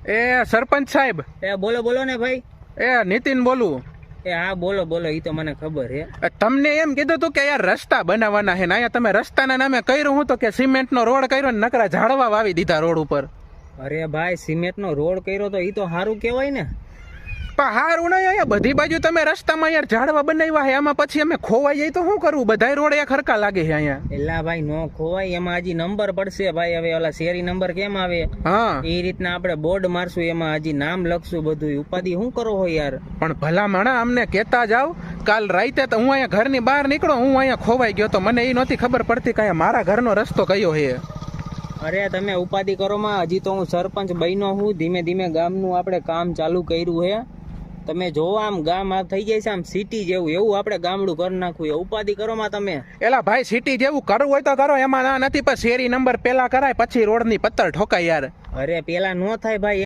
એ સરપંચ સાહેબ, એ બોલો બોલો ને ભાઈ. એ નીતિન બોલું. એ હા બોલો બોલો, ઈ તો મને ખબર હે. તમને એમ કીધું તું કે યાર રસ્તા બનાવવાના છે ને અહીંયા તમે રસ્તાના નામે કર્યું હું તો કે સિમેન્ટનો રોડ કર્યો ને નકરા ઝાડવા વાવી દીધા રોડ ઉપર. અરે ભાઈ, સિમેન્ટનો રોડ કર્યો તો ઈ તો સારું કહેવાય ને. પણ હારું નહીં, અહીંયા બધી બાજુ તમે રસ્તામાં યાર ઝાડવા બનાવ્યા છે, આમાં પછી અમે ખોવાઈ જઈએ તો શું કરવું? બધાય રોડ એક હરખા લાગે છે અહીંયા. એલા ભાઈ નો ખોવાય, એમાં હજી નંબર પડશે ભાઈ. હવે ઓલા શેરી નંબર કેમ આવે હા, એ રીતના આપણે બોર્ડ મારશું, એમાં હજી નામ લખશું બધું. ઉપાધિ શું કરો હો યાર? પણ ભલા માણા અમને કહેતા જાવ. કાલ રાતે તો હું અહીંયા ઘરની બહાર નીકળો, હું અહીંયા ખોવાઈ ગયો તો મને એ નહોતી ખબર પડતી કે અહીંયા મારા ઘરનો રસ્તો કયો છે. અરે તમે ઉપાધિ કરો માં, હજી તો હું સરપંચ બન્યો હું. ધીમે ધીમે ગામનું આપણે કામ ચાલુ કર્યું છે. તમે જોવો આમ ગામ આ થઈ જાય છે આમ સિટી જેવું, એવું આપણે ગામડું કરી નાખવું. એ ઉપાધિ કરો માં તમે. એલા ભાઈ, સિટી જેવું કરવું હોય તો કરો, એમાં ના નથી. પણ શેરી નંબર પેલા કરાય પછી રોડની પત્તર ઠોકાય યાર. અરે પેલા નો થાય ભાઈ.